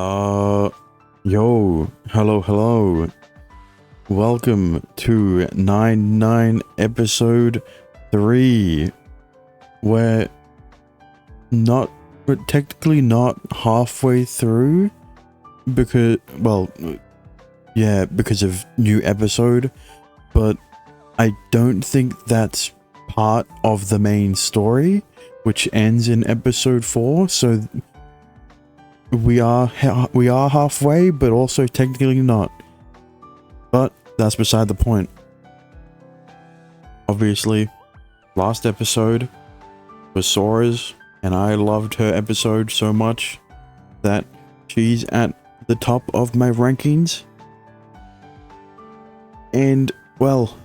Uh, hello. Welcome to 99 episode 3. We're technically not halfway through because of new episode, but I don't think that's part of the main story, which ends in episode 4, so we are halfway, but also technically not. But that's beside the point. Obviously, last episode was Sora's, and I loved her episode so much that she's at the top of my rankings. And well,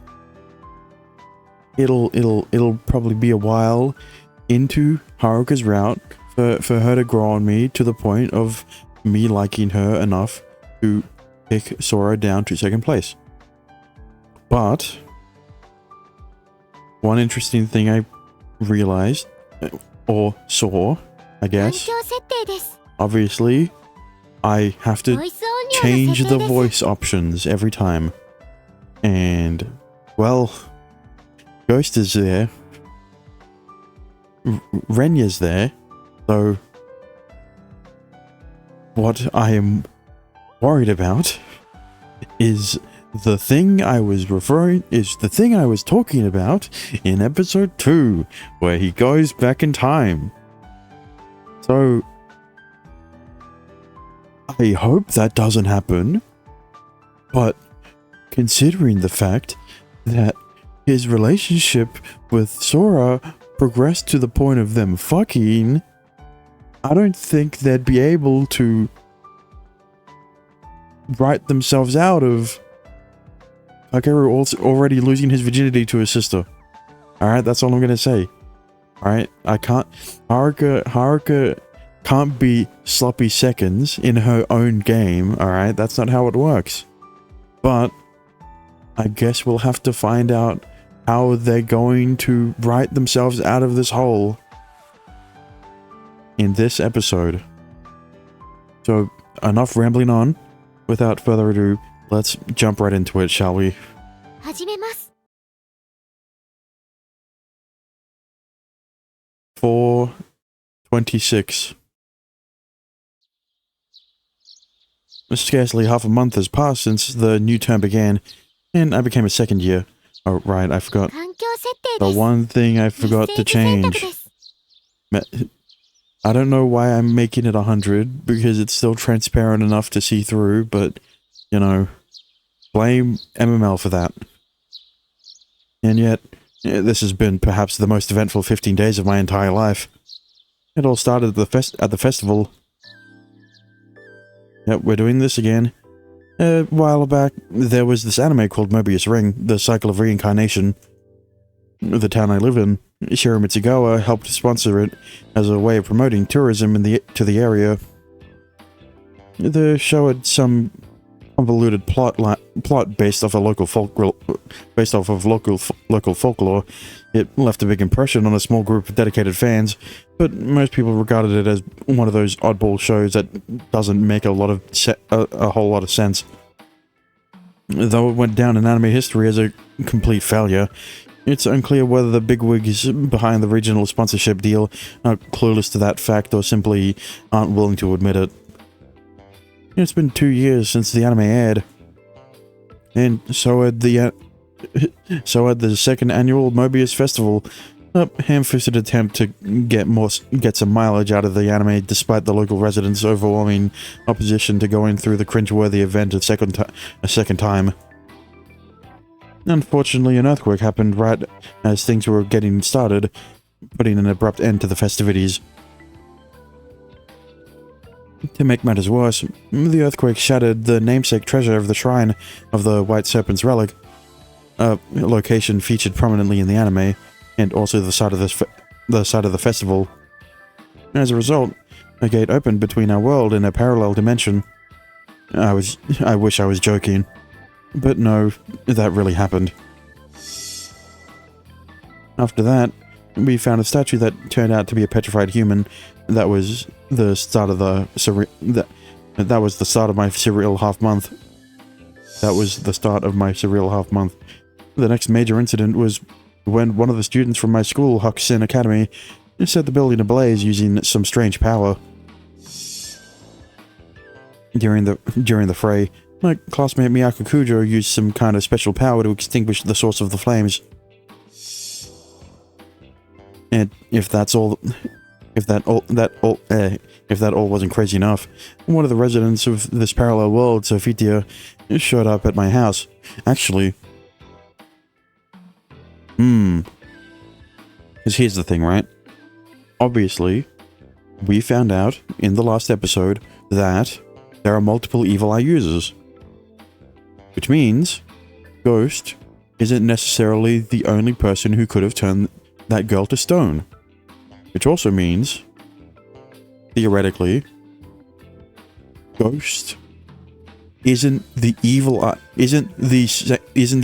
it'll probably be a while into Haruka's route for her to grow on me to the point of me liking her enough to pick Sora down to second place. But one interesting thing I realized, or saw, I guess, obviously, I have to change the voice options every time. And, well, Ghost is there. Renya's there. So, what I am worried about is the thing I was talking about in episode 2, where he goes back in time. So, I hope that doesn't happen, but considering the fact that his relationship with Sora progressed to the point of them fucking, I don't think they'd be able to write themselves out of Kakeru already losing his virginity to his sister. Alright, that's all I'm gonna say. Alright, Haruka can't be sloppy seconds in her own game, alright? That's not how it works. But I guess we'll have to find out how they're going to write themselves out of this hole in this episode. So, enough rambling on. Without further ado, let's jump right into it, shall we? 4:26. Scarcely half a month has passed since the new term began, and I became a second year. Oh, right, I forgot. The one thing I forgot to change. I don't know why I'm making it 100, because it's still transparent enough to see through, but, you know, blame MML for that. And yet, this has been perhaps the most eventful 15 days of my entire life. It all started at the festival. Yep, we're doing this again. A while back, there was this anime called Mobius Ring, The Cycle of Reincarnation. The town I live in, Shiro Mitsugawa, helped sponsor it as a way of promoting tourism to the area. The show had some convoluted plot based off of local folklore. It left a big impression on a small group of dedicated fans, but most people regarded it as one of those oddball shows that doesn't make a whole lot of sense. Though it went down in anime history as a complete failure, it's unclear whether the bigwigs behind the regional sponsorship deal are clueless to that fact or simply aren't willing to admit it. It's been 2 years since the anime aired, and so had the second annual Mobius Festival, a ham-fisted attempt to get some mileage out of the anime despite the local residents' overwhelming opposition to going through the cringeworthy event a second time. Unfortunately, an earthquake happened right as things were getting started, putting an abrupt end to the festivities. To make matters worse, the earthquake shattered the namesake treasure of the Shrine of the White Serpent's Relic, a location featured prominently in the anime, and also the site of the festival. As a result, a gate opened between our world and a parallel dimension. I wish I was joking. But no, that really happened. After that, we found a statue that turned out to be a petrified human. That was the start of And that was the start of my surreal half month. That was the start of my surreal half month. The next major incident was when one of the students from my school, Huxin Academy, set the building ablaze using some strange power. During the fray, my classmate Miyako Kujo used some kind of special power to extinguish the source of the flames. And if that all wasn't crazy enough, one of the residents of this parallel world, Sofitia, showed up at my house. Actually, because here's the thing, right? Obviously, we found out in the last episode that there are multiple evil eye users. Which means Ghost isn't necessarily the only person who could have turned that girl to stone. Which also means, theoretically, Ghost isn't the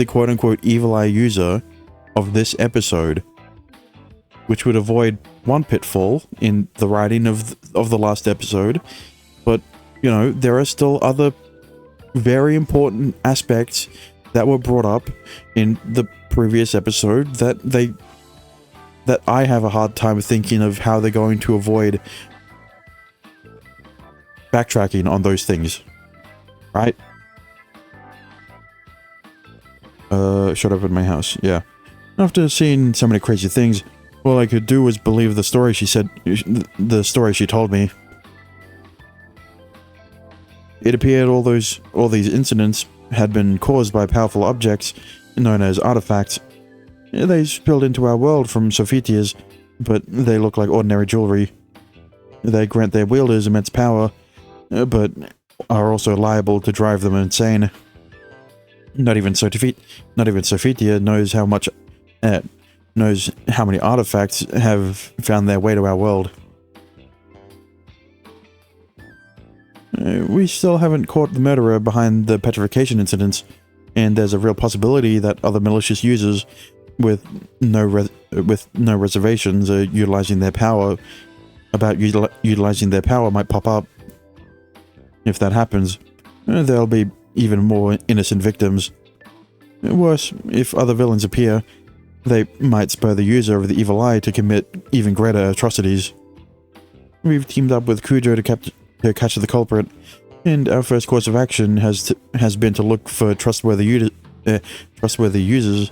quote-unquote evil eye user of this episode, which would avoid one pitfall in the writing of the last episode. But, you know, there are still other very important aspects that were brought up in the previous episode that I have a hard time thinking of how they're going to avoid backtracking on those things. Right? Shut up in my house. Yeah. After seeing so many crazy things, all I could do was believe the story she told me. It appeared all these incidents had been caused by powerful objects known as artifacts. They spilled into our world from Sofitia's, but they look like ordinary jewelry. They grant their wielders immense power, but are also liable to drive them insane. Not even Sofitia knows how many artifacts have found their way to our world. We still haven't caught the murderer behind the petrification incidents, and there's a real possibility that other malicious users with no reservations are utilizing their power might pop up. If that happens, there'll be even more innocent victims. Worse, if other villains appear, they might spur the user of the evil eye to commit even greater atrocities. We've teamed up with Kujo to catch the culprit, and our first course of action has been to look for trustworthy users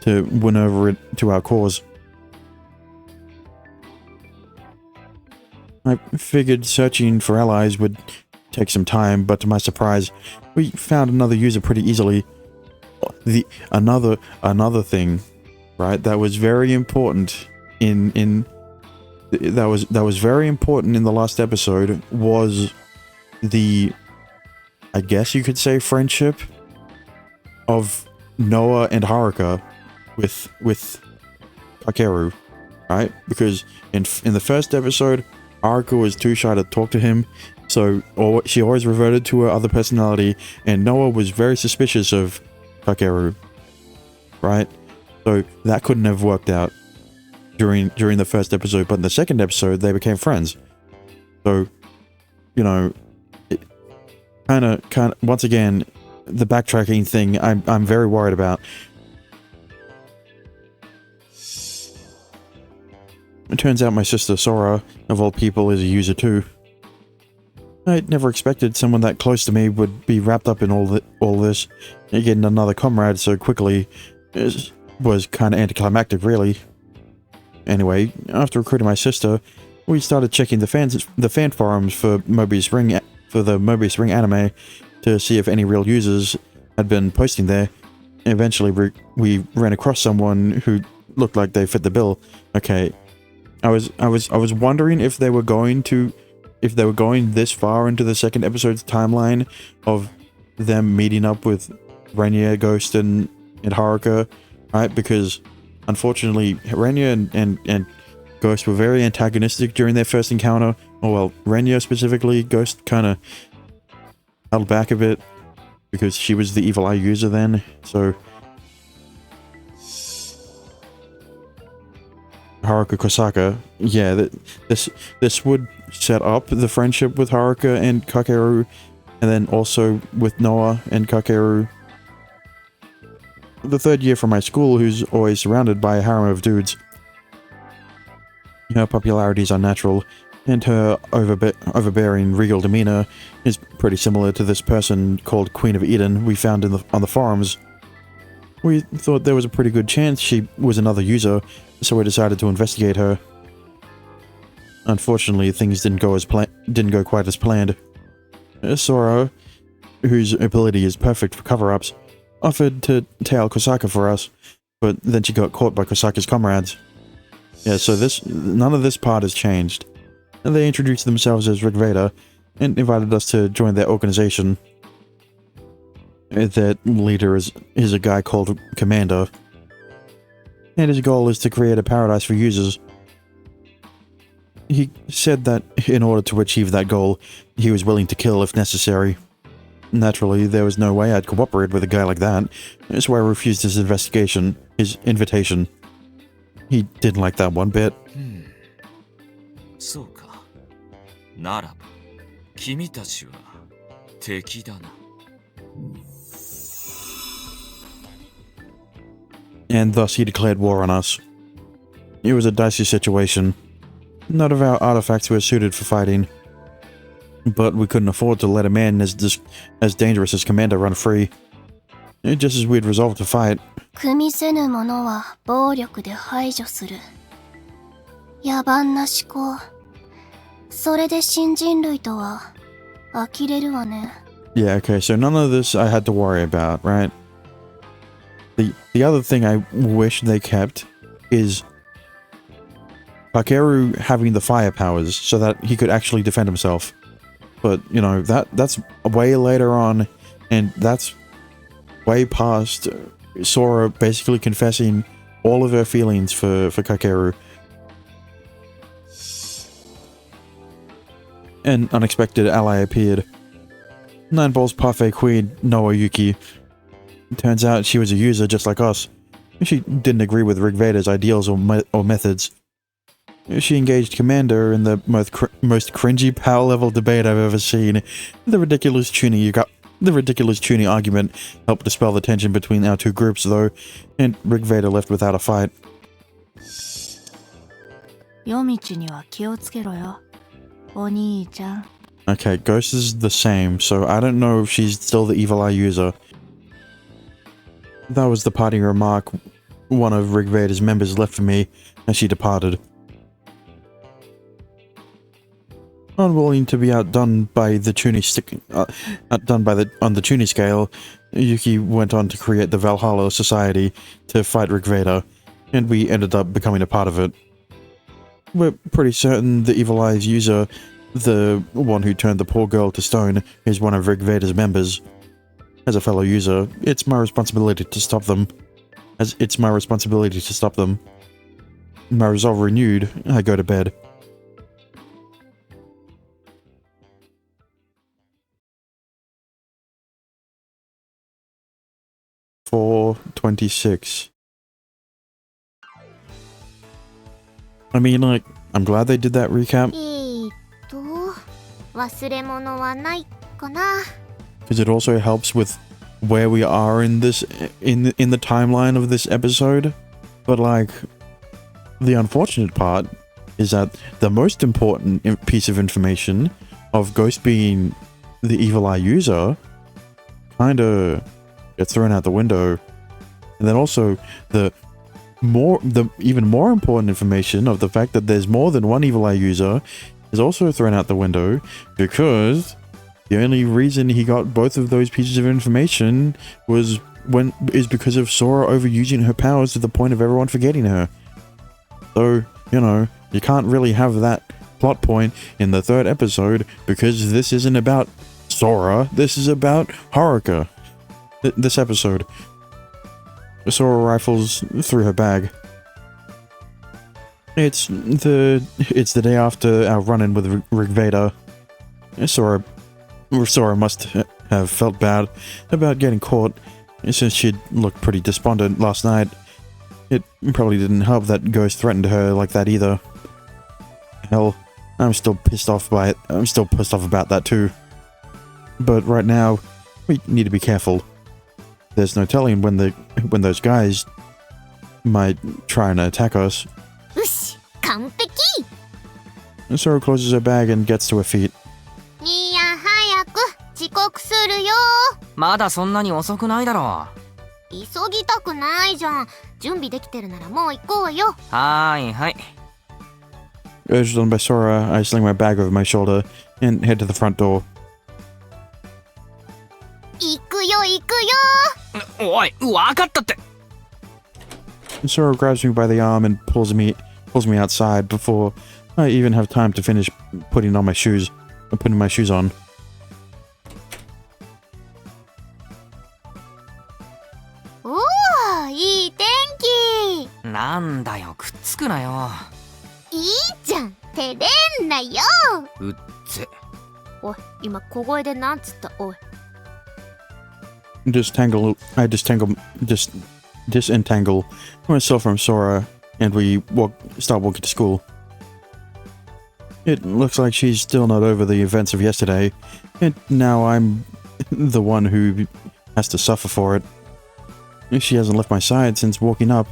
to win over it to our cause. I figured searching for allies would take some time, but to my surprise, we found another user pretty easily. Another thing, right? That was very important that was very important in the last episode was the, I guess you could say, friendship of Noah and Haruka with Kakeru, right? Because in the first episode, Haruka was too shy to talk to him, so she always reverted to her other personality, and Noah was very suspicious of Kakeru, right? So that couldn't have worked out during the first episode, but in the second episode they became friends. So, you know, kind of once again, the backtracking thing I'm very worried about. It turns out my sister Sora, of all people, is a user too. I never expected someone that close to me would be wrapped up in all this. Getting another comrade so quickly was kind of anticlimactic, really. Anyway, after recruiting my sister, we started checking the fan forums for the Mobius Ring anime to see if any real users had been posting there. Eventually, we ran across someone who looked like they fit the bill. Okay, I was wondering if they were going this far into the second episode's timeline of them meeting up with Renya, Ghost, and Haruka, right? Because unfortunately, Renya and Ghost were very antagonistic during their first encounter. Oh well, Renya specifically. Ghost kind of held back a bit because she was the evil eye user then. So Haruka Kosaka, yeah, this would set up the friendship with Haruka and Kakeru, and then also with Noah and Kakeru. The third year from my school, who's always surrounded by a harem of dudes. Her popularity is unnatural, and her overbearing regal demeanor is pretty similar to this person called Queen of Eden we found on the forums. We thought there was a pretty good chance she was another user, so we decided to investigate her. Unfortunately, things didn't go quite as planned. Sora, whose ability is perfect for cover-ups, offered to tail Kosaka for us, but then she got caught by Kosaka's comrades. Yeah, so none of this part has changed. And they introduced themselves as Rigveda and invited us to join their organization. Their leader is a guy called Commander, and his goal is to create a paradise for users. He said that in order to achieve that goal, he was willing to kill if necessary. Naturally, there was no way I'd cooperate with a guy like that, so I refused his invitation. He didn't like that one bit. そうか。ならば、君たちは敵だな。And thus he declared war on us. It was a dicey situation. None of our artifacts were suited for fighting, but we couldn't afford to let a man as dangerous as Commander run free. Just as we'd resolved to fight. 組みせぬものは暴力で排除する。野蛮な思考。それで新人類とは呆れるわね。Yeah, okay, so none of this I had to worry about, right? The other thing I wish they kept is Kakeru having the fire powers so that he could actually defend himself. But, you know, that's way later on, and that's way past Sora basically confessing all of her feelings for Kakeru. An unexpected ally appeared. Nine Ball's parfait queen, Noa Yuki. Turns out she was a user just like us. She didn't agree with Rigveda's ideals or methods. She engaged Commander in the most cringy power level debate I've ever seen. The ridiculous tuning argument helped dispel the tension between our two groups, though, and Rigveda left without a fight. 夜道には気をつけろよ、お兄ちゃん。 Okay, Ghost is the same, so I don't know if she's still the Evil Eye user. That was the parting remark one of Rigveda's members left for me as she departed. Unwilling to be outdone by the tuning on the tuning scale, Yuki went on to create the Valhalla Society to fight Rigveda, and we ended up becoming a part of it. We're pretty certain the Evil Eye's user, the one who turned the poor girl to stone, is one of Rigveda's members. As a fellow user, it's my responsibility to stop them. My resolve renewed, I go to bed. $4.26. I mean, like, I'm glad they did that recap. 忘れ物はないかな。 Because it also helps with where we are in the timeline of this episode. But like, the unfortunate part is that the most important piece of information of Ghost being the Evil Eye user kinda gets thrown out the window. And then also the even more important information of the fact that there's more than one Evil Eye user is also thrown out the window, because the only reason he got both of those pieces of information is because of Sora overusing her powers to the point of everyone forgetting her. So, you know, you can't really have that plot point in the third episode, because this isn't about Sora, this is about Haruka. This episode. Sora rifles through her bag. It's the day after our run-in with Rigveda. Sora must have felt bad about getting caught, since she'd looked pretty despondent last night. It probably didn't help that Ghost threatened her like that either. Hell, I'm still pissed off by it. I'm still pissed off about that too. But right now, we need to be careful. There's no telling when those guys might try and attack us. よし、完璧。 Sora closes her bag and gets to her feet. いや、早く。遅刻するよ。まだそんなに遅くないだろ急ぎたくないじゃん。準備できてるならもう行こうよ。う。はーいはい。 Urged on by Sora, I sling my bag over my shoulder and head to the front door. 行くよ行くよ。おい、わかったって。 Sora grabs me by the arm and pulls me outside before I even have time to finish putting my shoes on. おー、いい天気。なんだよ、くっつくなよ。いいじゃん。照れんなよ。うっぜ。おい、今小声でなんつった。おい。Disentangle myself from Sora, and we start walking to school. It looks like she's still not over the events of yesterday, and now I'm the one who has to suffer for it. She hasn't left my side since waking up.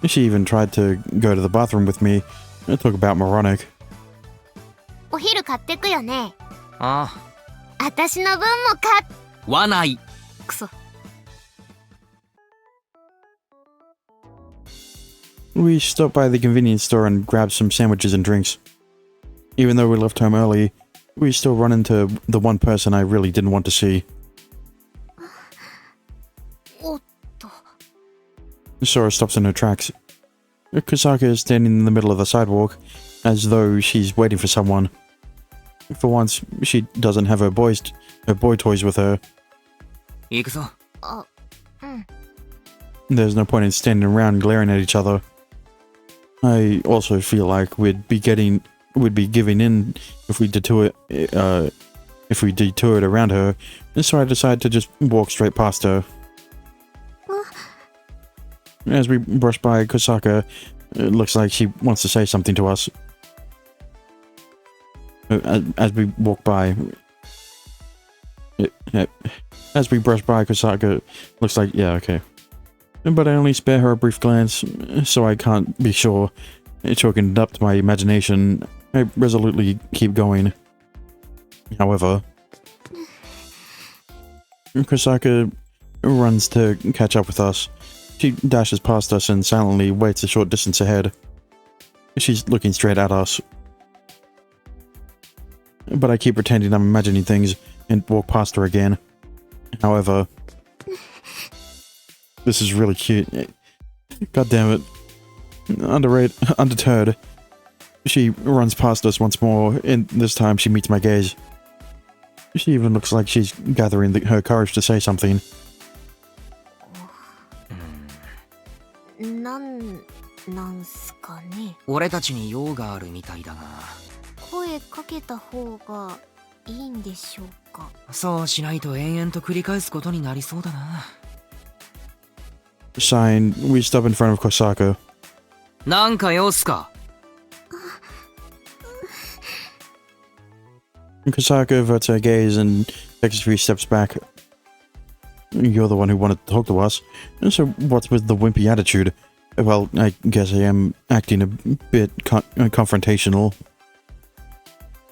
She even tried to go to the bathroom with me and talk about moronic. お昼買ってくよね。ああ、私の分も買っ。わない。くそ。 We stopped by the convenience store and grabbed some sandwiches and drinks. Even though we left home early, we still run into the one person I really didn't want to see. おっと。 Sora stops in her tracks. Kusaka is standing in the middle of the sidewalk, as though she's waiting for someone. For once, she doesn't have her boy toys with her. 行くぞ。あ、うん。 There's no point in standing around glaring at each other. I also feel like we'd be giving in if we detoured around her, so I decide to just walk straight past her. As we brush by Kusaka, it looks like she wants to say something to us. As we walk by, as we brush by Kusaka, looks like, yeah, okay. But I only spare her a brief glance, so I can't be sure. Chalking it up to my imagination, I resolutely keep going. However, Kusaka runs to catch up with us. She dashes past us and silently waits a short distance ahead. She's looking straight at us. But I keep pretending I'm imagining things and walk past her again. However, this is really cute. God damn it. Undeterred, she runs past us once more, and this time she meets my gaze. She even looks like she's gathering her courage to say something. なんすかね。俺たちに用があるみたいだが。声かけた方がいいんでしょうか。そうしないと延々と繰り返すことになりそうだな。Sighing, we stop in front of Kusaka. なんか用っすか。Kusaka averts her gaze and takes a few steps back. You're the one who wanted to talk to us, so what's with the wimpy attitude? Well, I guess I am acting a bit confrontational.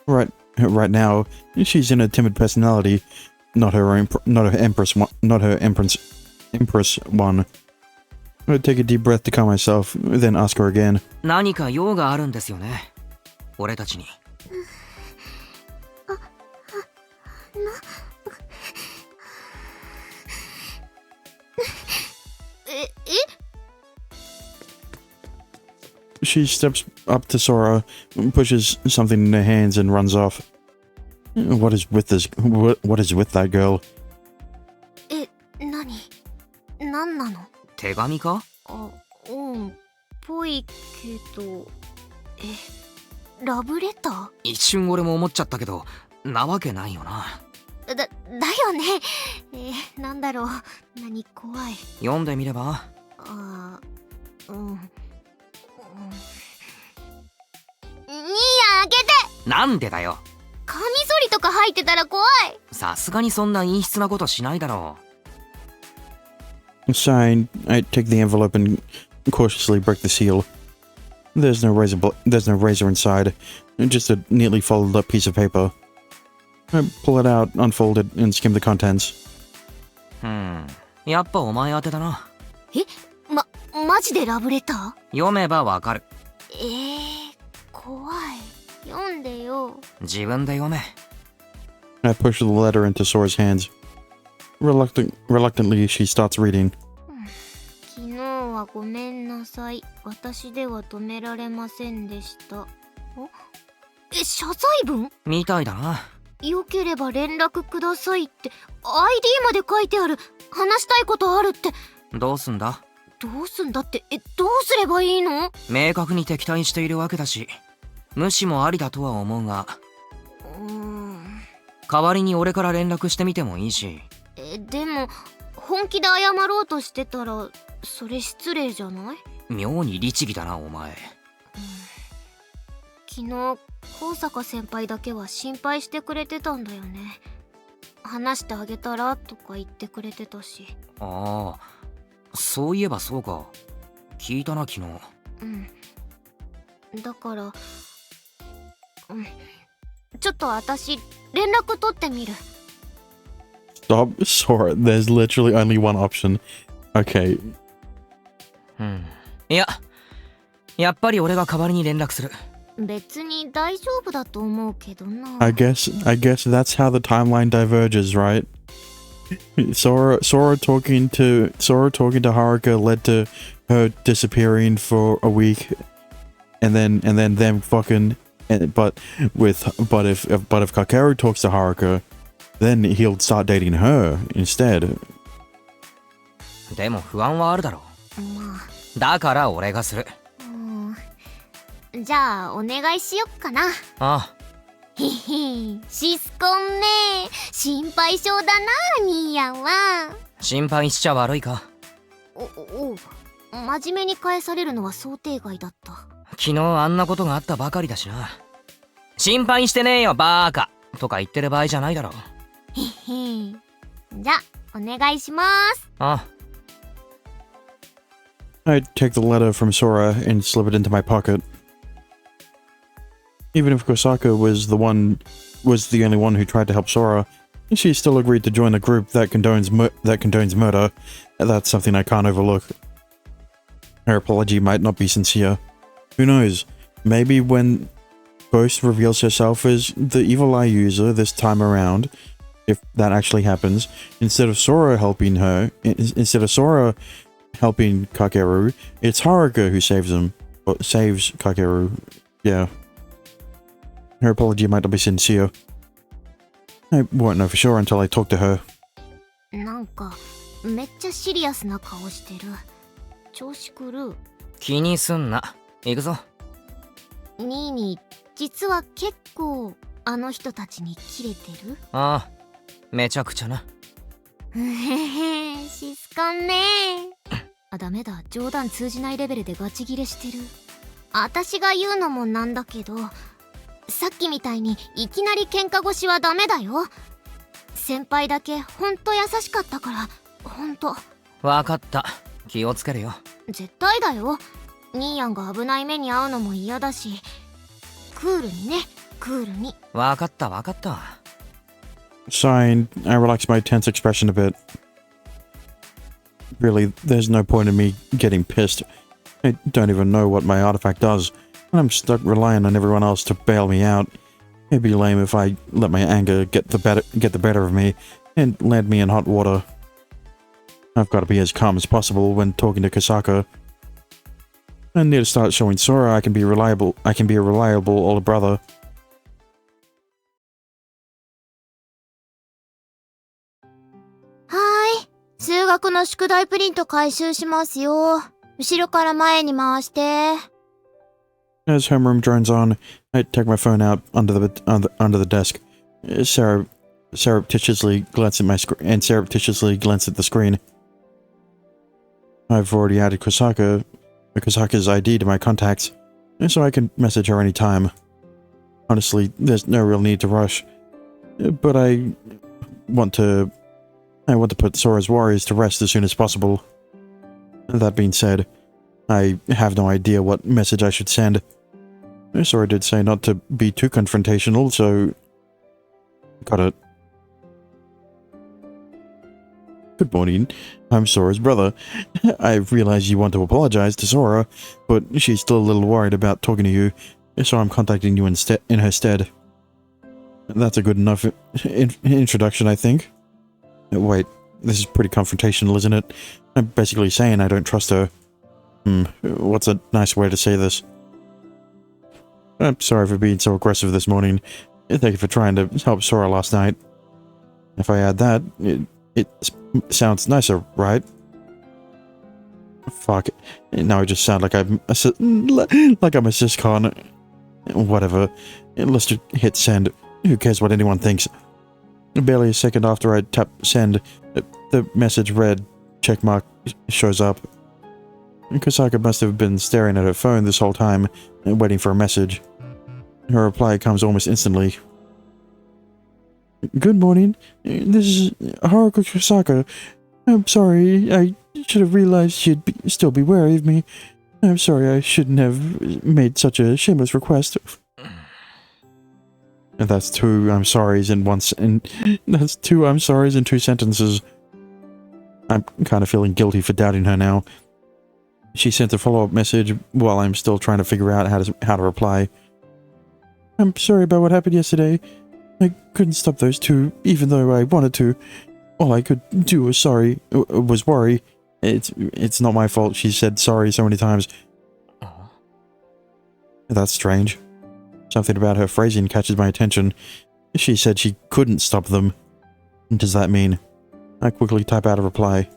Right now, she's in a timid personality, not her empress one. I take a deep breath to calm myself, then ask her again. 何か用があるんですよね。俺たちに。She steps up to Sora, pushes something in her hands, and runs off. What is with that girl? なんなの？手紙か？あ、うん、ぽいけど、ラブレター？一瞬俺も思っちゃったけど、なわけないよな。だよね。なんだろう。何怖い。読んでみれば？あうん。兄やん開けて。なんでだよ。カミソリとか入ってたら怖い。さすがにそんな陰湿なことしないだろ Signed, I take the envelope and cautiously break the seal. There's no razor inside, just a neatly folded up piece of paper. I pull it out, unfold it, and skim the contents. う。やっぱお前宛てだな。マジでラブレター？読めばわかる。怖い。読んでよ。自分で読め。I push the letter into Sora's hands. Reluctantly, she starts reading. 昨日はごめんなさい。私では止められませんでした。謝罪文？みたいだな。よければ連絡くださいって ID まで書いてある。話したいことあるって。どうすんだ？どうすんだって、どうすればいいの？明確に敵対しているわけだし、無視もありだとは思うが、代わりに俺から連絡してみてもいいし。でも本気で謝ろうとしてたらそれ失礼じゃない？妙に律儀だなお前。昨日高坂先輩だけは心配してくれてたんだよね。話してあげたらとか言ってくれてたし。ああ、そういえばそうか。聞いたな昨日。だからちょっと私連絡取ってみる。Stop, Sora. There's literally only one option. Okay. いや、やっぱり俺が代わりに連絡する。別に大丈夫だと思うけどな。I guess that's how the timeline diverges, right? Sora talking to Haruka led to her disappearing for a week, and then them fucking. But if Kakeru talks to Haruka, then he'll start dating her instead. でも不安はあるだろう。まあ。だから俺がする。じゃあお願いしよっかな。ああ。シスコンね。心配性だな、兄やんは。心配しちゃ悪いか。真面目に返されるのは想定外だった。昨日あんなことがあったばかりだしな。心配してねえよバーカとか言ってる場合じゃないだろう。じゃあお願いします。ああ。I take the letter from Sora and slip it into my pocket. Even if Kosaka was the only one who tried to help Sora, she still agreed to join a group that condones murder. That's something I can't overlook. Her apology might not be sincere. Who knows? Maybe when Ghost reveals herself as the evil eye user this time around, if that actually happens, instead of Sora helping Kakeru, it's Haruka who saves Kakeru. Yeah. Her apology might not be sincere. I won't know for sure until I talk to her. なんかめっちゃシリアスな顔してる。調子狂う。気にすんな。行くぞ。ニーニー、実は結構あの人たちにキレてる？ああ、めちゃくちゃな。シスコンね。ダメだ、冗談通じないレベルでガチギレしてる。私が言うのもなんだけど、さっきみたいにいきなり喧嘩腰はダメだよ。先輩だけほんと優しかったから、ほんと。わかった。気をつけるよ。絶対だよ。ニーヤンが危ない目に遭うのも嫌だし、クールにね、クールに。わかったわかった。Signed, I relax my tense expression a bit. Really, there's no point in me getting pissed. I don't even know what my artifact does, and I'm stuck relying on everyone else to bail me out. It'd be lame if I let my anger get the better of me and land me in hot water. I've got to be as calm as possible when talking to Kosaka. I need to start showing Sora I can be a reliable older brother. 数学の宿題プリント回収しますよ。後ろから前に回して。As homeroom drones on, I take my phone out under the desk. Sarah surreptitiously glance at the screen. I've already added Kosaka's ID to my contacts, so I can message her anytime. Honestly, there's no real need to rush, but I want to put Sora's worries to rest as soon as possible. That being said, I have no idea what message I should send. Sora did say not to be too confrontational, so... Got it. Good morning. I'm Sora's brother. I realize you want to apologize to Sora, but she's still a little worried about talking to you, so I'm contacting you in her stead. That's a good enough introduction, I think. Wait, this is pretty confrontational, isn't it? I'm basically saying I don't trust her. What's a nice way to say this? I'm sorry for being so aggressive this morning. Thank you for trying to help Sora last night. If I add that, it sounds nicer, right? Fuck. Now I just sound like I'm a syscon. Whatever. Let's just hit send. Who cares what anyone thinks? Barely a second after I tap send, the message read, checkmark, shows up. Kosaka must have been staring at her phone this whole time, waiting for a message. Her reply comes almost instantly. Good morning. This is Haruko Kosaka. I'm sorry. I should have realized she'd still be wary of me. I'm sorry I shouldn't have made such a shameless request. And that's two I'm sorry's in that's two I'm sorry's in two sentences. I'm kind of feeling guilty for doubting her now. She sent a follow-up message while I'm still trying to figure out how to reply. I'm sorry about what happened yesterday. I couldn't stop those two, even though I wanted to. All I could do was worry. It's not my fault she said sorry so many times. That's strange. Something about her phrasing catches my attention. She said she couldn't stop them. What does that mean? I quickly type out a reply.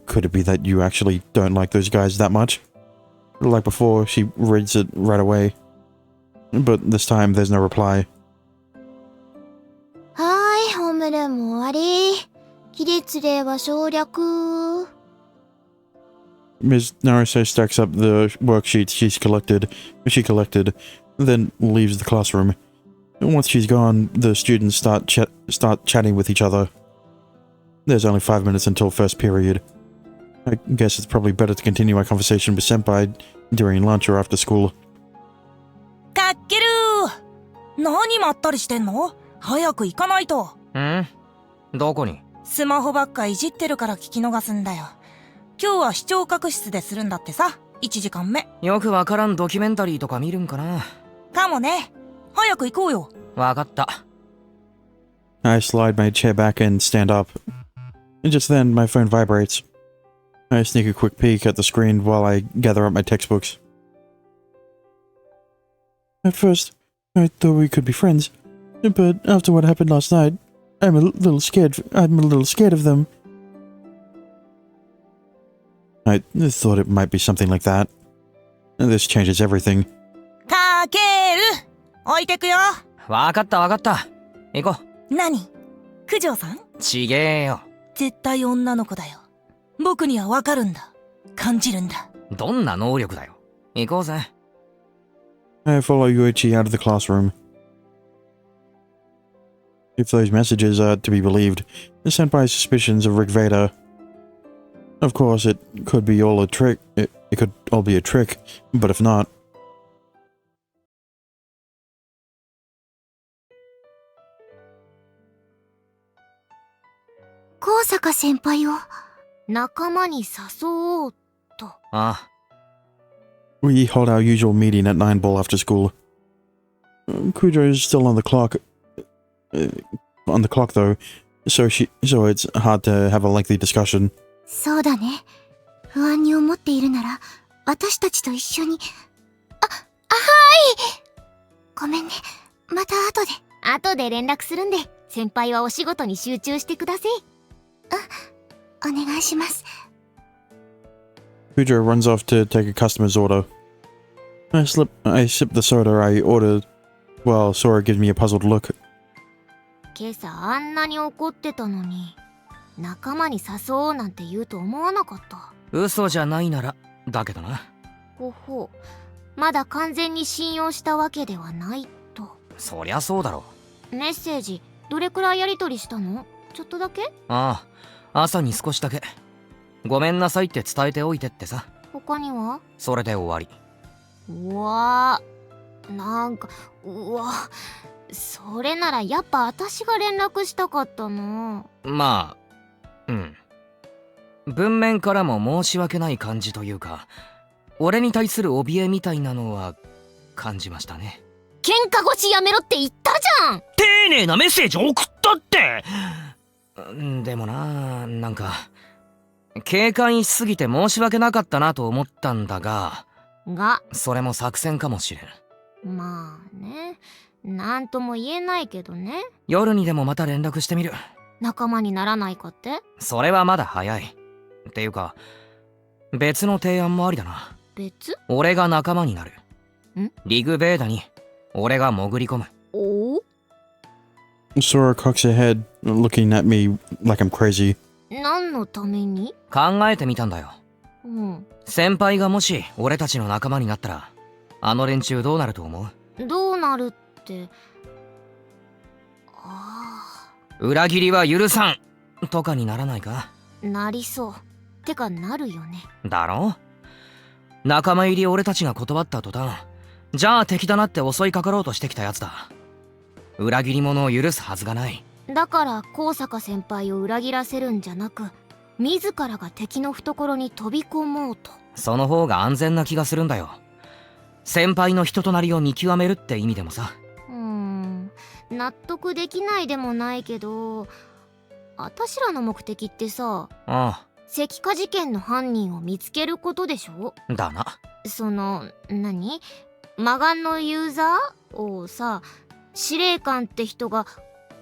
Could it be that you actually don't like those guys that much? Like before, she reads it right away. But this time, there's no reply. Hi, ホームルーム終わり。起立例は省略。 Ms. Naruse stacks up the worksheets she collected, then leaves the classroom. Once she's gone, the students start chatting with each other. There's only 5 minutes until first period. I guess it's probably better to continue my conversation with Senpai during lunch or after school. かっけるー。何まったりしてんの？早く行かないと。どこに？スマホばっかいじってるから聞き逃すんだよ。今日は視聴覚室でするんだってさ。1時間目。よくわからんドキュメンタリーとか見るんかな。かもね。早く行こうよ。わかった。I slide my chair back and stand up. And just then, my phone vibrates. I sneak a quick peek at the screen while I gather up my textbooks. At first, I thought we could be friends, but after what happened last night, I'm a little scared of them. I thought it might be something like that. This changes everything. かける。置いてくよ。わかったわかった。行こ何？九条さん？う。ちげえよ。絶対女の子だよ。僕にはわかるんだ。感じるんだ。どんな能力だよ。行こうぜ。I follow Yuichi out of the classroom. If those messages are to be believed, the senpai's suspicions of Rick Vader. Of course, it could be all a trick. It could all be a trick, but if not... Kosaka senpaiを仲間に誘おうと。ああ。We hold our usual meeting at 9 ball after school. Kujo's still on the clock. Though, so it's hard to have a lengthy discussion. そうだね。不安に思っているなら、私たちと一緒に。はい。ごめんね。また後で。後で連絡するんで、先輩はお仕事に集中してください。お願いします。Kujo runs off to take a customer's order. I sip the soda I ordered, while Sora gives me a puzzled look. 今朝あんなに怒ってたのに、仲間に誘おうなんて言うと思わなかった。嘘じゃないならだけどな。ほほう、まだ完全に信用したわけではないと。そりゃそうだろメッセージどれくらいやり取りしたの？ちょっとだけ？う。ああ、朝に少しだけ。ごめんなさいって伝えておいてってさ。他には？それで終わり。うわー、なんか、うわ、それならやっぱ私が連絡したかったな。まあ、うん。文面からも申し訳ない感じというか、俺に対する怯えみたいなのは感じましたね。喧嘩腰やめろって言ったじゃん。丁寧なメッセージ送ったって。でもなんか警戒しすぎて申し訳なかったなと思ったんだが、それも作戦かもしれん。まあね、なんとも言えないけどね。夜にでもまた連絡してみる。仲間にならないかって？それはまだ早い。っていうか別の提案もありだな。別？俺が仲間になる。リグベーダに俺が潜り込む。おお？ Sora cocks her head, looking at me like I'm crazy. 何のために？考えてみたんだよ。うん。先輩がもし俺たちの仲間になったら、あの連中どうなると思う？どうなるって。ああ。裏切りは許さんとかにならないか？なりそう。てかなるよね。だろ？仲間入り俺たちが断った途端、じゃあ敵だなって襲いかかろうとしてきたやつだ。裏切り者を許すはずがない。だから高坂先輩を裏切らせるんじゃなく、自らが敵の懐に飛び込もうと。その方が安全な気がするんだよ。先輩の人となりを見極めるって意味でもさ。納得できないでもないけど、あたしらの目的ってさ、ああ、石化事件の犯人を見つけることでしょ？だな。魔眼のユーザーをさ、司令官って人が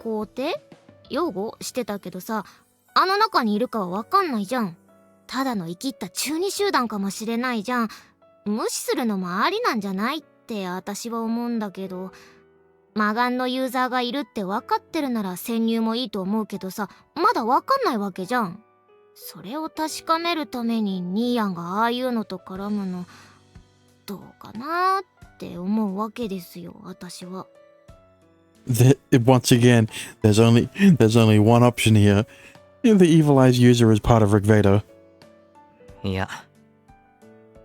肯定擁護してたけどさ、あの中にいるかは分かんないじゃん。ただの生きった中二集団かもしれないじゃん。無視するのもありなんじゃないって私は思うんだけど、魔眼のユーザーがいるって分かってるなら潜入もいいと思うけどさ、まだ分かんないわけじゃん。それを確かめるためにニーヤンがああいうのと絡むのどうかなって思うわけですよ、私は。Once again, there's only one option here. The Evil Eyes user is part of Rick Vader. いや、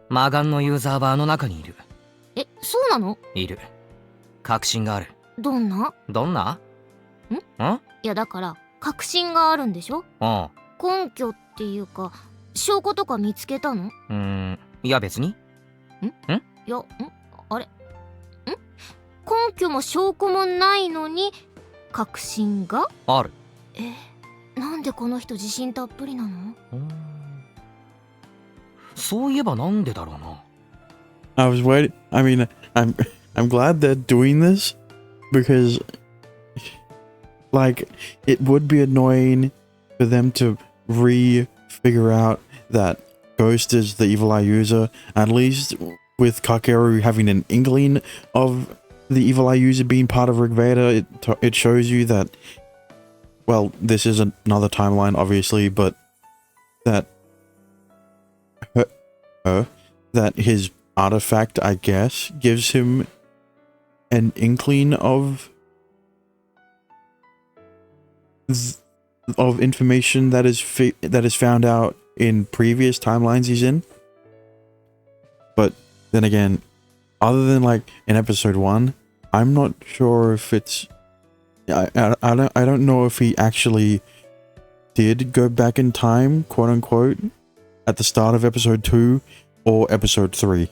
魔眼のユーザーはあの中にいる。え、そうなの？いる。確信がある。どんな？いや、だから確信があるんでしょ？ああ。根拠っていうか証拠とか見つけたの？いや別に。あれ？根拠も証拠もないのに確信がある。なんでこの人自信たっぷりなの？そういえばなんでだろうな。I was waiting. I mean, I'm glad they're doing this because, like, it would be annoying for them to figure out that Ghost is the Evil Eye user. At least with Kakeru having an inkling of the Evil Eye user being part of Rick Vader, it shows you that, well, this is another timeline, obviously, but that that his artifact, I guess, gives him an inkling of information that is found out in previous timelines he's in. But then again, other than like in episode 1, I'm not sure if it's I don't know if he actually did go back in time, quote unquote, at the start of episode 2 or episode 3,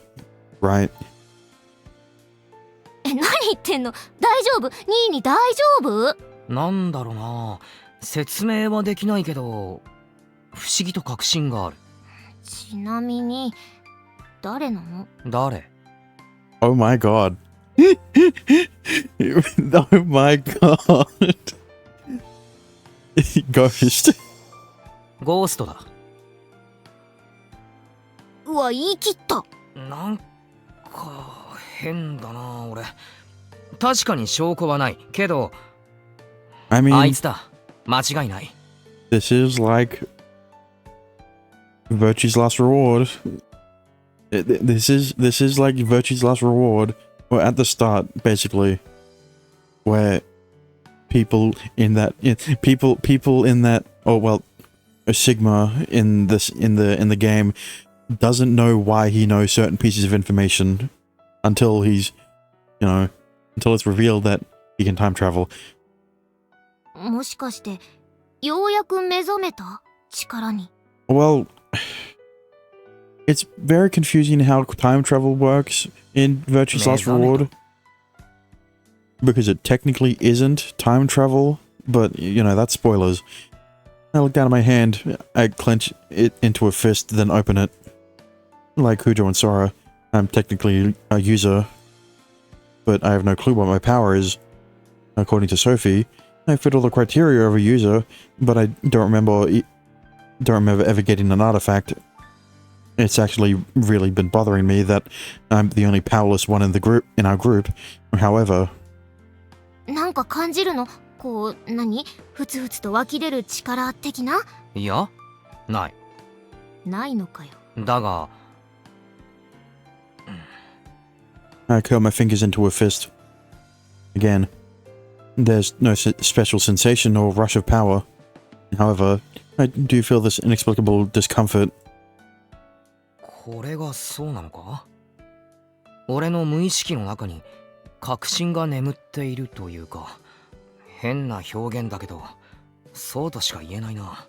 right? 何言ってんの？大丈夫？ニーニ大丈夫？なんだろうな。説明はできないけど、不思議と確信がある。ちなみに、誰なの？誰？ Oh my god. Oh my god. Ghost. ゴーストだ。うわ、言い切った。なんか変だな俺。確かに証拠はないけど、I mean, あいつだ。間違いない。this is like Virtue's last reward. This is like Virtue's last reward. Or at the start, basically, where people in that Sigma in the game doesn't know why he knows certain pieces of information until until it's revealed that he can time travel. もしかしてようやく目覚めた力に。 Well, it's very confusing how time travel works in Virtue's Last Reward. Because it technically isn't time travel, but, that's spoilers. I look down at my hand, I clench it into a fist, then open it. Like Kujo and Sora, I'm technically a user, but I have no clue what my power is. According to Sophie, I fit all the criteria of a user, but I don't remember ever getting an artifact. It's actually really been bothering me that I'm the only powerless one in our group. However, なんか感じるの？こう、ふつふつと湧き出る力的な？いや、ない。ないのかよ。だが、I curl my fingers into a fist. Again, there's no special sensation or rush of power. However, I do feel this inexplicable discomfort. これがそうなのか？俺の無意識の中に確信が眠っているというか、変な表現だけど、そうとしか言えないな。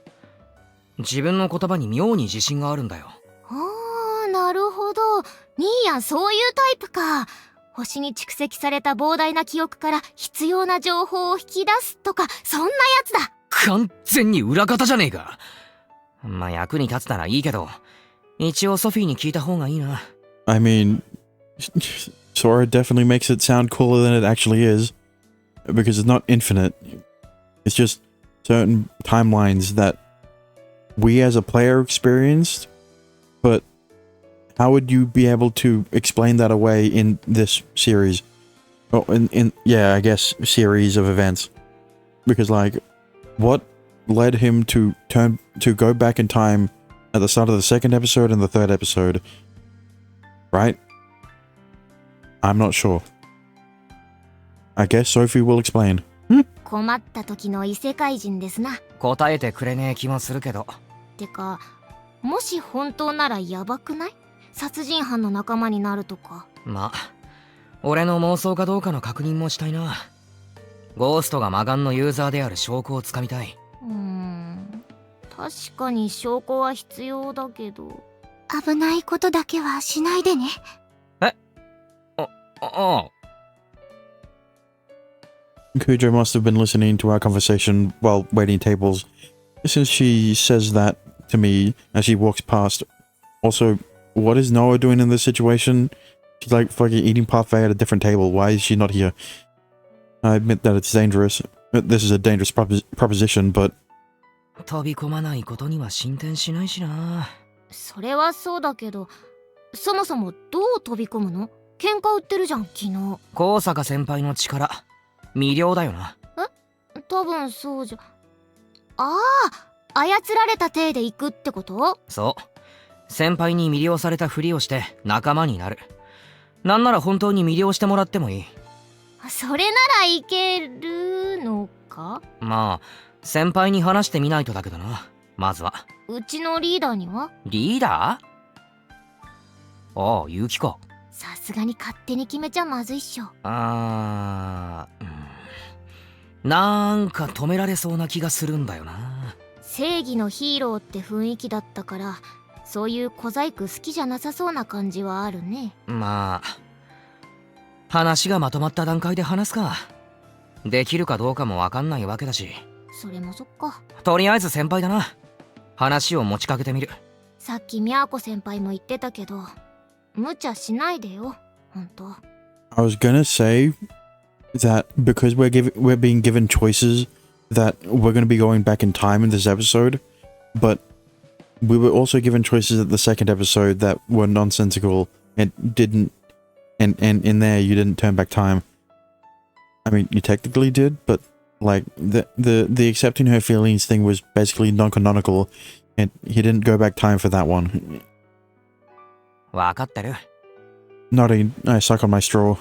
自分の言葉に妙に自信があるんだよ。ああ、なるほど。ニーヤンそういうタイプか。星に蓄積された膨大な記憶から必要な情報を引き出すとか、そんなやつだ。完全に裏方じゃねえか。まあ役に立つならいいけど、一応ソフィーに聞いた方がいいな。I mean, Sora definitely makes it sound cooler than it actually is. Because it's not infinite. It's just certain timelines that we as a player experienced. But how would you be able to explain that away in this series? Oh, I guess series of events. Because what led him to go back in time at the start of the second episode and the third episode? Right? I'm not sure. I guess Sophie will explain. 困った時の異世界人ですな。答えてくれねえ気もするけど。てか、もし本当ならヤバくない？殺人犯の仲間になるとか。まあ、俺の妄想かどうかの確認もしたいな。ゴーストが魔眼のユーザーである証拠をつかみたい。確かに証拠は必要だけど。危ないことだけはしないでね。Kujo must have been listening to our conversation while waiting tables, since she says that to me as she walks past. Also, what is Noah doing in this situation? She's like fucking eating parfait at a different table. Why is she not here? I admit that it's dangerous. This is a dangerous proposition, but... 飛び込まないことには進展しないしな。それはそうだけど、そもそもどう飛び込むの？喧嘩売ってるじゃん、昨日。高坂先輩の力、魅了だよな。多分そうじゃ。ああ、操られた体で行くってこと？そう。先輩に魅了されたふりをして仲間になる。なんなら本当に魅了してもらってもいい。それならいけるのか？まあ、先輩に話してみないとだけどな。まずは。うちのリーダーには？リーダー？ああ、結城か。さすがに勝手に決めちゃまずいっしょ。なんか止められそうな気がするんだよな。正義のヒーローって雰囲気だったから、そういう小細工好きじゃなさそうな感じはあるね。まあ、話がまとまった段階で話すか。できるかどうかもわかんないわけだし。それもそっか。とりあえず先輩だな。話を持ちかけてみる。さっきみやこ先輩も言ってたけど、無茶しないでよ、ほんと。I was gonna say that because we're being given choices that we're gonna be going back in time in this episode, but we were also given choices at the second episode that were nonsensical and didn't, and in there you didn't turn back time. I mean, you technically did, but the accepting her feelings thing was basically non-canonical, And he didn't go back time for that one. わかってる。 Nodding, I suck on my straw.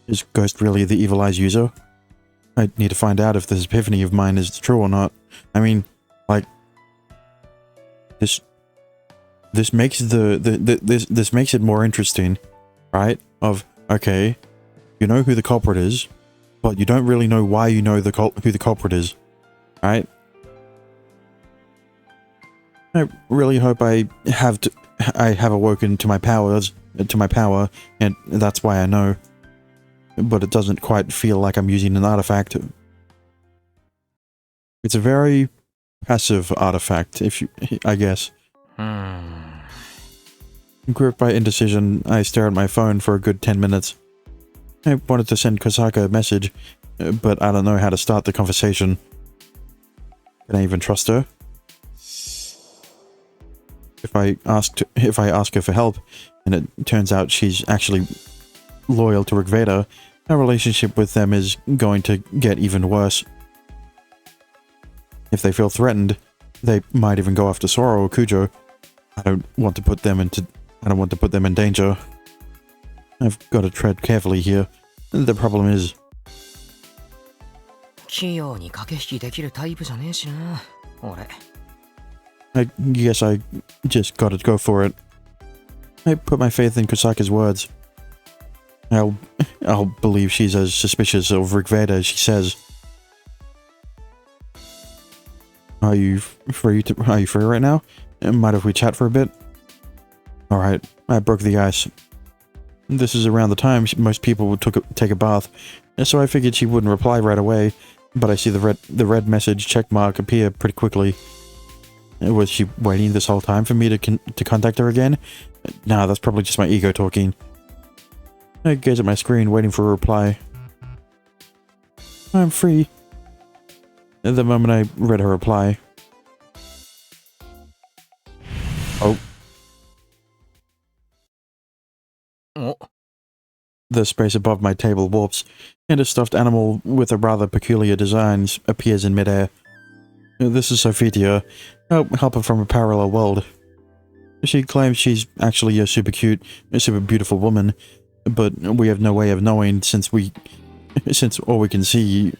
Is Ghost really the Evil Eyes user? I need to find out if this epiphany of mine is true or not. I mean, like, this makes this makes it more interesting, right? Of, okay, you know who the culprit is, but you don't really know why you know who the culprit is, right? I really hope I have awoken to my powers, and that's why I know. But it doesn't quite feel like I'm using an artifact. It's a very passive artifact, I guess. Gripped by indecision, I stare at my phone for a good 10 minutes. I wanted to send Kosaka a message, but I don't know how to start the conversation. Can I even trust her? If I ask her for help, and it turns out she's actually loyal to Rigveda, our relationship with them is going to get even worse. If they feel threatened, they might even go after Sora or Kujo. I don't want to put them in danger. I've got to tread carefully here. The problem is, 器用に駆け引きできるタイプじゃねえしな、俺。I guess I just gotta go for it. I put my faith in Kosaka's words. I'll believe she's as suspicious of Rigveda as she says. Are you free right now? Mind if we chat for a bit? Alright, I broke the ice. This is around the time most people would take a bath, so I figured she wouldn't reply right away, but I see the red message checkmark appear pretty quickly. Was she waiting this whole time for me to contact her again? Nah, that's probably just my ego talking. I gaze at my screen, waiting for a reply. I'm free. At the moment I read her reply. Oh. Oh. The space above my table warps, and a stuffed animal with a rather peculiar design appears in midair. This is Sophitia, a helper from a parallel world. She claims she's actually a super beautiful woman, but we have no way of knowing since all we can see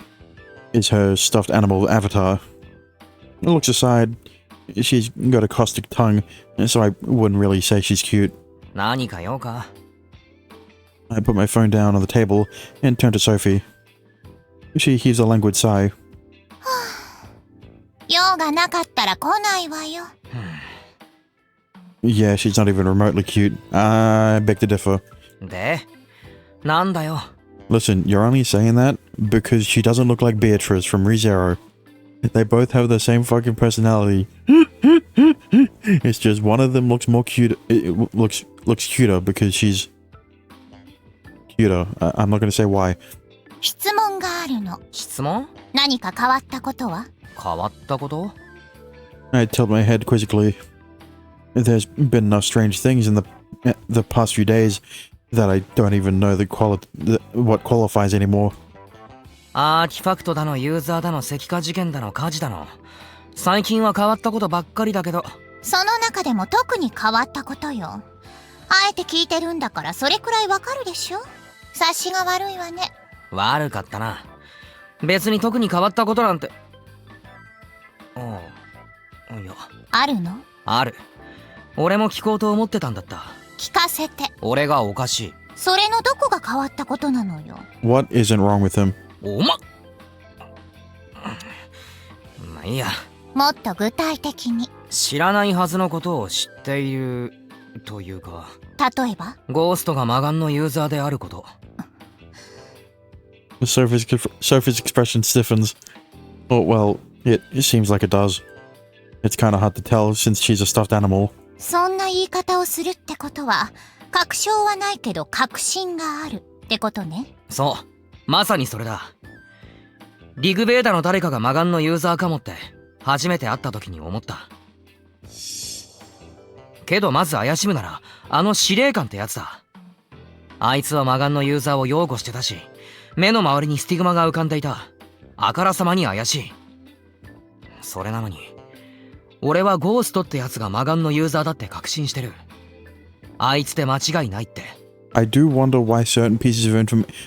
is her stuffed animal avatar. Looks aside, she's got a caustic tongue, so I wouldn't really say she's cute. 何か用か? I put my phone down on the table and turn to Sophie. She heaves a languid sigh. 用がなかったら来ないわよ。Yeah, she's not even remotely cute. I beg to differ. で、なんだよ。 Listen, you're only saying that because she doesn't look like Beatrice from ReZero. They both have the same fucking personality. It's just one of them looks more cute. It looks cuter because she's cuter. I'm not gonna say why. 質問があるの。質問? 何か変わったことは? 変わったこと? I tilt my head quizzically. There's been enough strange things in the past few days that I don't even know what qualifies anymore. アーティファクトだのユーザーだの石化事件だの火事だの。最近は変わったことばっかりだけど。その中でも特に変わったことよ。あえて聞いてるんだからそれくらいわかるでしょ。察しが悪いわね。悪かったな。別に特に変わったことなんて。ああ、いや。あるの？ある。俺も聞こうと思ってたんだった。聞かせて。俺がおかしい。それのどこが変わったことなのよ。What isn't wrong with him? まあいいや。もっと具体的に。知らないはずのことを知っているというか。例えば？ゴーストが魔眼のユーザーであること。Sophie's expression stiffens. Oh, well, it seems like it does. It's kind of hard to tell since she's a stuffed animal. そんな言い方をするってことは、確証はないけど確信があるってことね。そう、まさにそれだ。リグベーダの誰かが魔眼のユーザーかもって初めて会った時に思った。けどまず怪しむならあの司令官ってやつだ。あいつは魔眼のユーザーを擁護してたし、目の周りにスティグマが浮かんでいた。あからさまに怪しい。それなのに俺はゴーストってやつが魔眼のユーザーだって確信してる。あいつで間違いないって。I do wonder why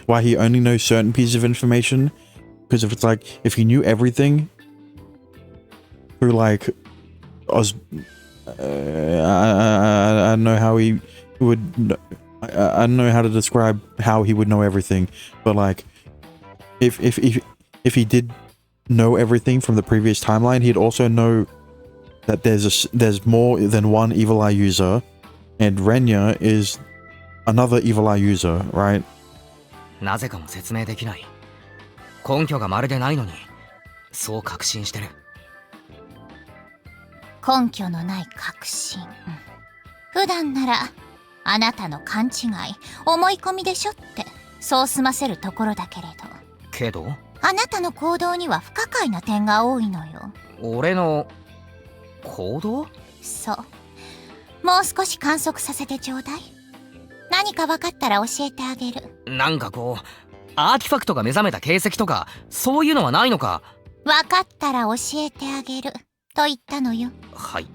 why he only knows certain pieces of information. Because if it's like, if he knew everything through like, I don't know how he would, I don't know how to describe how he would know everything, but like, if he did know everything from the previous timeline, he'd also know that there's more than one Evil Eye user, and Renya is another Evil Eye user, right? なぜかも説明できない。根拠がまるでないのに、そう確信してる。根拠のない確信。普段なら、あなたの勘違い、思い込みでしょって、そう済ませるところだけれど。けど？あなたの行動には不可解な点が多いのよ。俺の行動？そう。もう少し観測させてちょうだい。何か分かったら教えてあげる。なんかこう、アーティファクトが目覚めた形跡とか、そういうのはないのか？分かったら教えてあげる。と言ったのよ。はい、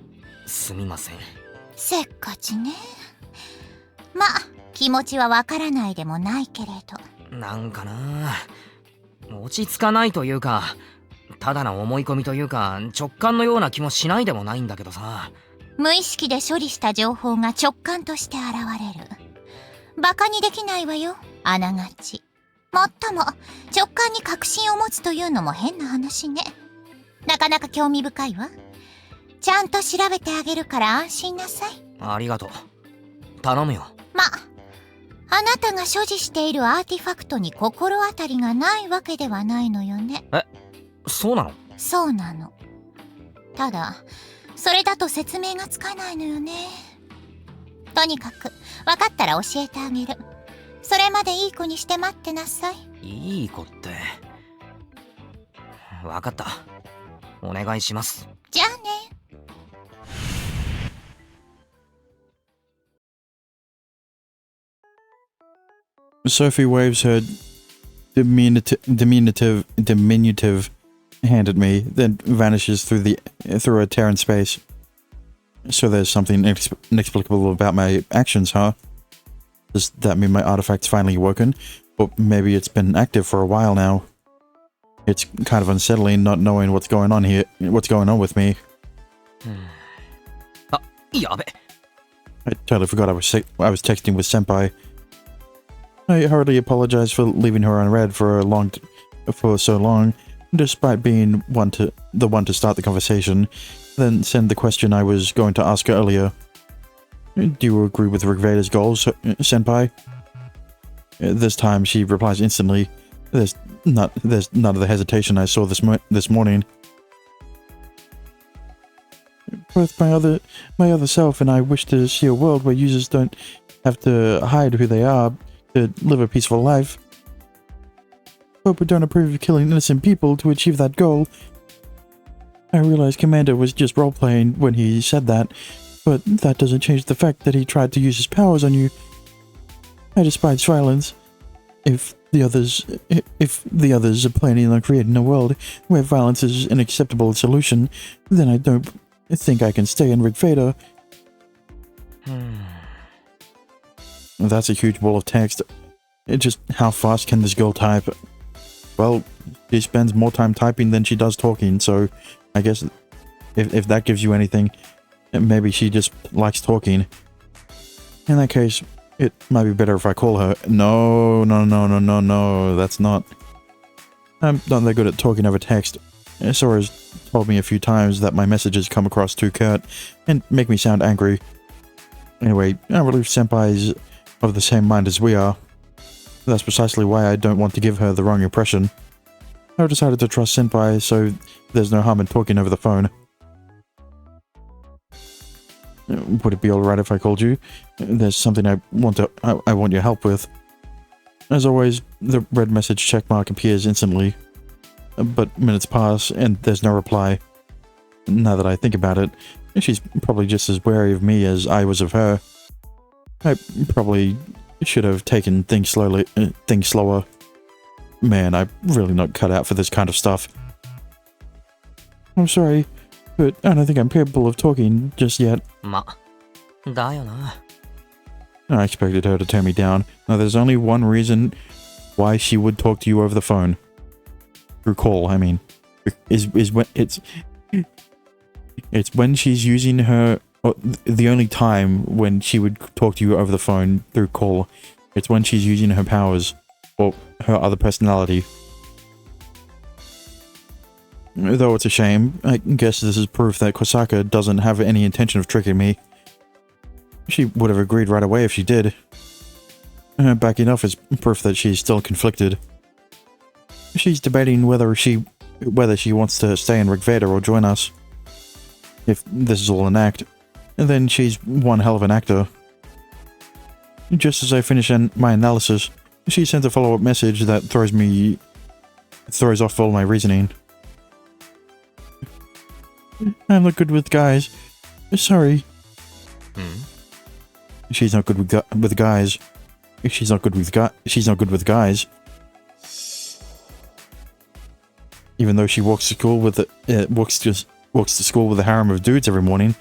すみません。せっかちね。ま、気持ちは分からないでもないけれど。なんかな、落ち着かないというか、ただの思い込みというか、直感のような気もしないでもないんだけどさ。無意識で処理した情報が直感として現れる。バカにできないわよ、あながち。もっとも、直感に確信を持つというのも変な話ね。なかなか興味深いわ。ちゃんと調べてあげるから安心なさい。ありがとう。頼むよ。ま、あなたが所持しているアーティファクトに心当たりがないわけではないのよね。え、そうなの？そうなの。ただ、それだと説明がつかないのよね。とにかく、分かったら教えてあげる。それまでいい子にして待ってなさい。いい子って。分かった。お願いします。じゃあね。Sophie waves her diminutive hand at me, then vanishes through a tear in space. So there's something inexplicable about my actions, huh? Does that mean my artifact's finally woken? Or maybe it's been active for a while now. It's kind of unsettling not knowing what's going on with me. あ、やべ。 I totally forgot I was texting with Senpai. I hardly apologized for leaving her unread for so long, despite being the one to start the conversation, then send the question I was going to ask her earlier. Do you agree with Rick Vader's goals, Senpai? This time she replies instantly. There's none of the hesitation I saw this morning. Both my other self and I wish to see a world where users don't have to hide who they are to live a peaceful life. But we don't approve of killing innocent people to achieve that goal. I realize Commander was just role-playing when he said that, but that doesn't change the fact that he tried to use his powers on you. I despise violence. If the others are planning on creating a world where violence is an acceptable solution, then I don't think I can stay in Rick Vader. That's a huge wall of text. Just how fast can this girl type? Well, she spends more time typing than she does talking, so I guess if that gives you anything, maybe she just likes talking. In that case, it might be better if I call her. No, that's not. I'm not that good at talking over text. Sora's told me a few times that my messages come across too curt and make me sound angry. Anyway, I believe Senpai's of the same mind as we are. That's precisely why I don't want to give her the wrong impression. I've decided to trust Senpai, so there's no harm in talking over the phone. Would it be alright if I called you? There's something I want your help with. As always, the red message checkmark appears instantly. But minutes pass, and there's no reply. Now that I think about it, she's probably just as wary of me as I was of her. I probably should have taken things slower. Man, I'm really not cut out for this kind of stuff. I'm sorry. but I don't think I'm capable of talking just yet. ま、だよな。I expected her to turn me down. Now, there's only one reason why she would talk to you over the phone. Through call, I mean. Is when it's when she's using her... the only time when she would talk to you over the phone through call. It's when she's using her powers. Or her other personality. Though it's a shame, I guess this is proof that Kosaka doesn't have any intention of tricking me. She would have agreed right away if she did. Backing off is proof that she's still conflicted. She's debating whether she wants to stay in Rigveda or join us. If this is all an act, then she's one hell of an actor. Just as I finish my analysis, she sends a follow-up message that throws off all my reasoning. I'm not good with guys. Sorry. She's not good with guys. She's not good with guys. Even though she walks to school with a harem of dudes every morning.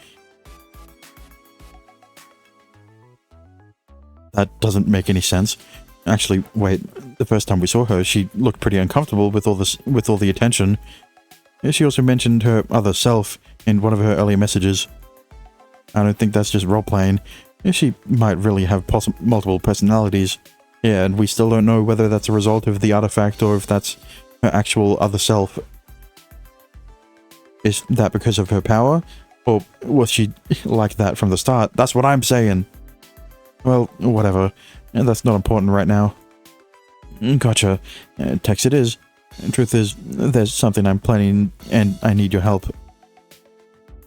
That doesn't make any sense. Actually, wait. The first time we saw her, she looked pretty uncomfortable with all the attention. She also mentioned her other self in one of her earlier messages. I don't think that's just role-playing. She might really have multiple personalities. Yeah, and we still don't know whether that's a result of the artifact or if that's her actual other self. Is that because of her power? Or was she like that from the start? That's what I'm saying. Well, whatever. That's not important right now. Gotcha. Text it is. Truth is, there's something I'm planning and I need your help.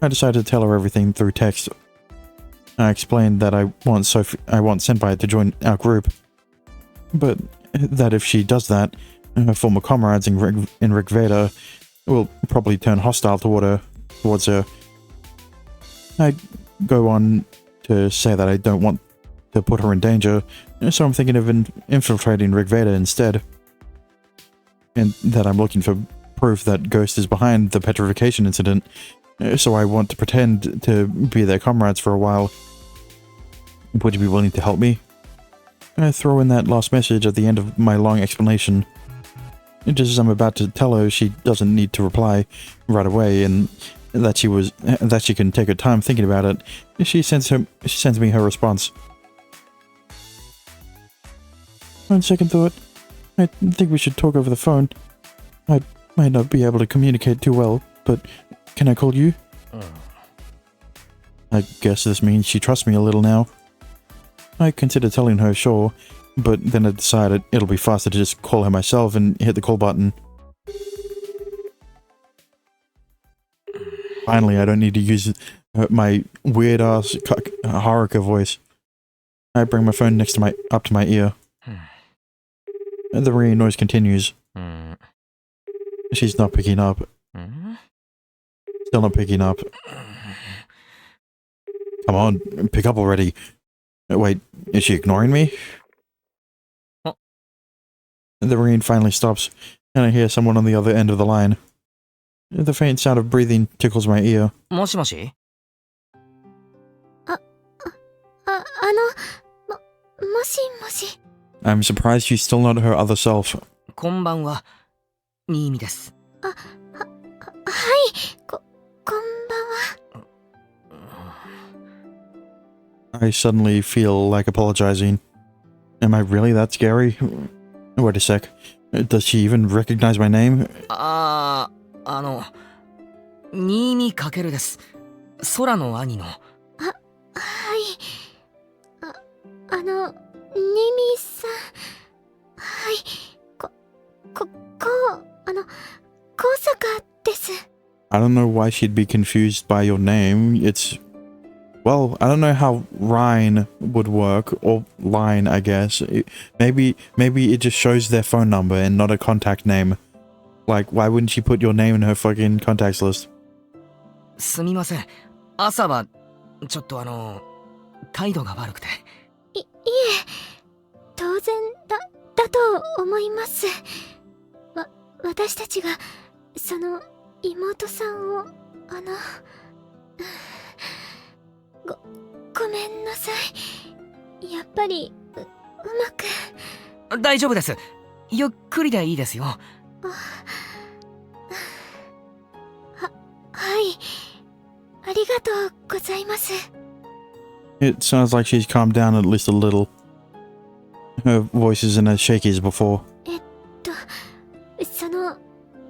I decided to tell her everything through text. I explained that I want Senpai to join our group. But that if she does that, her former comrades in Rigveda will probably turn hostile towards her. I go on to say that I don't want to put her in danger, so I'm thinking of infiltrating Rigveda instead. And that I'm looking for proof that Ghost is behind the petrification incident, so I want to pretend to be their comrades for a while. Would you be willing to help me? I throw in that last message at the end of my long explanation. Just as I'm about to tell her she doesn't need to reply right away and that she can take her time thinking about it, she sends me her response. On second thought, I think we should talk over the phone. I might not be able to communicate too well, but can I call you? I guess this means she trusts me a little now. I consider telling her sure, but then I decided it'll be faster to just call her myself and hit the call button. Finally, I don't need to use my weird-ass Haruka voice. I bring my phone up to my ear. The ringing noise continues. She's not picking up. Still not picking up. Come on, pick up already. Wait, is she ignoring me? The ringing finally stops, and I hear someone on the other end of the line. The faint sound of breathing tickles my ear. もしもし? もしもし。 I'm surprised she's still not her other self. こんばんは、新見です。はい、こんばんは。I suddenly feel like apologizing. Am I really that scary? Wait a sec. Does she even recognize my name? 新見かけるです。空の兄の。はい。ニミさん。はい。高坂です。I don't know why she'd be confused by your name. Well, I don't know how Rhine would work, or line, I guess. Maybe it just shows their phone number and not a contact name. Like, why wouldn't she put your name in her fucking contacts list? すみません。朝は、ちょっと態度が悪くて。いえ、当然だと思います。私たちが、その妹さんをごめんなさい。やっぱりうまく。大丈夫です。ゆっくりでいいですよ。はい。ありがとうございます。It sounds like she's calmed down at least a little. Her voice isn't as shaky as before.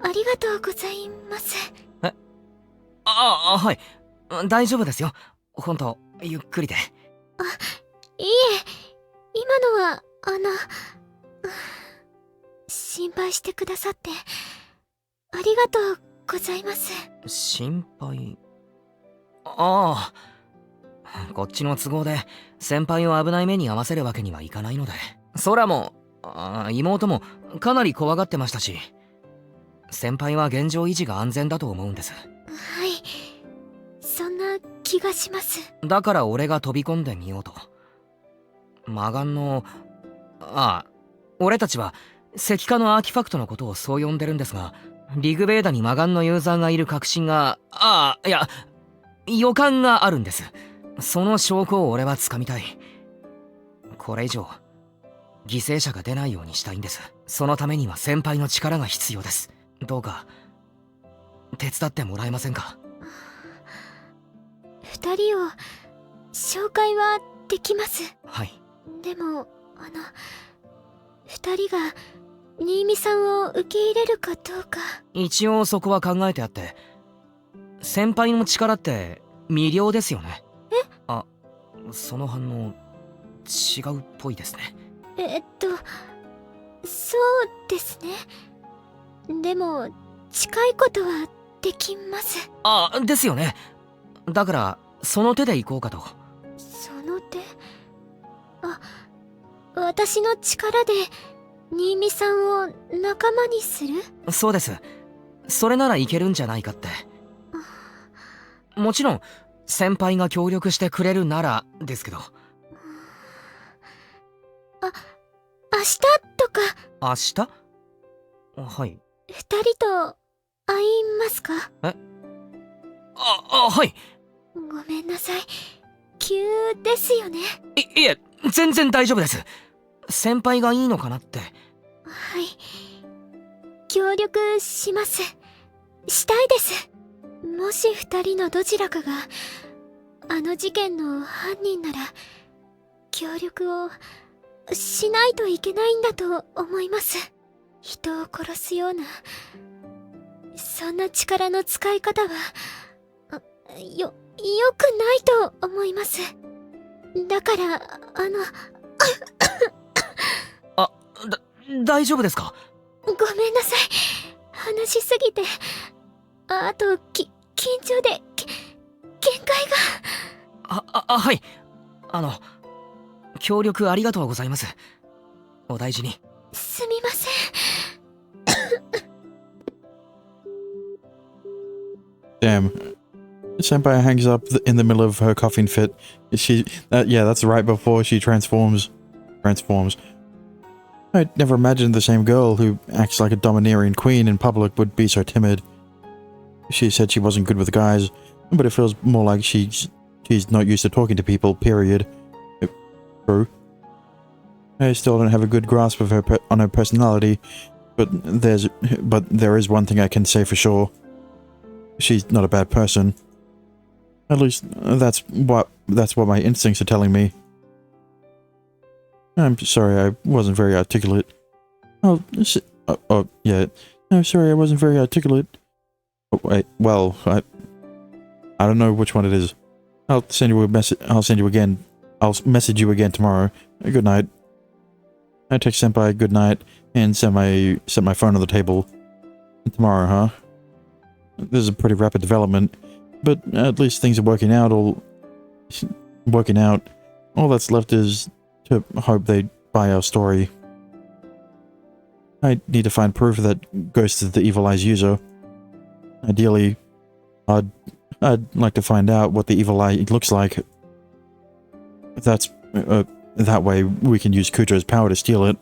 ありがとうございます。はい。大丈夫ですよ。ほんと、ゆっくりで。いいえ、今のは、心配してくださって、ありがとうございます。心配？ああ。こっちの都合で、先輩を危ない目に遭わせるわけにはいかないので。空も、妹も、かなり怖がってましたし、先輩は現状維持が安全だと思うんです。はい。そんな気がします。だから俺が飛び込んでみようと。魔眼の、俺たちは石化のアーティファクトのことをそう呼んでるんですが、リグベーダに魔眼のユーザーがいる確信が、予感があるんです。その証拠を俺は掴みたい。これ以上、犠牲者が出ないようにしたいんです。そのためには先輩の力が必要です。どうか、手伝ってもらえませんか？二人を紹介はできます。はい。でも二人が新見さんを受け入れるかどうか。一応そこは考えてあって、先輩の力って魅了ですよね。その反応違うっぽいですね。そうですね。でも近いことはできます。ですよね。だからその手で行こうかと。その手？私の力で新見さんを仲間にする？そうです。それならいけるんじゃないかって。もちろん先輩が協力してくれるならですけど。明日とか。明日？はい。二人と会いますか？はい。ごめんなさい。急ですよね。いえ、全然大丈夫です。先輩がいいのかなって。はい。協力します。したいです。もし二人のどちらかがあの事件の犯人なら協力をしないといけないんだと思います。人を殺すようなそんな力の使い方はよくないと思います。だから大丈夫ですか？ごめんなさい。話しすぎてあと緊張で限界が。はい。協力ありがとうございます。お大事に。すみません。Damn. Senpai hangs up in the middle of her coughing fit. Yeah, that's right before she transforms. I'd never imagined the same girl who acts like a domineering queen in public would be so timid. She said she wasn't good with guys, but it feels more like she's not used to talking to people, period. True. I still don't have a good grasp of her on her personality, but there is one thing I can say for sure. She's not a bad person. At least that's what my instincts are telling me. I'm sorry I wasn't very articulate. Yeah. I'm sorry I wasn't very articulate. Oh, wait, well, I don't know which one it is. I'll send you a message. I'll message you again tomorrow. Good night. I text Senpai good night and set my phone on the table. Tomorrow, huh? This is a pretty rapid development, but at least things are working out. All that's left is to hope they buy our story. I need to find proof that Ghost is the Evil Eye's user. Ideally, I'd like to find out what the Evil Eye looks like. That way we can use Kujo's power to steal it.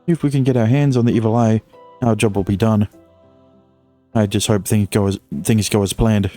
If we can get our hands on the Evil Eye, our job will be done. I just hope things go as planned.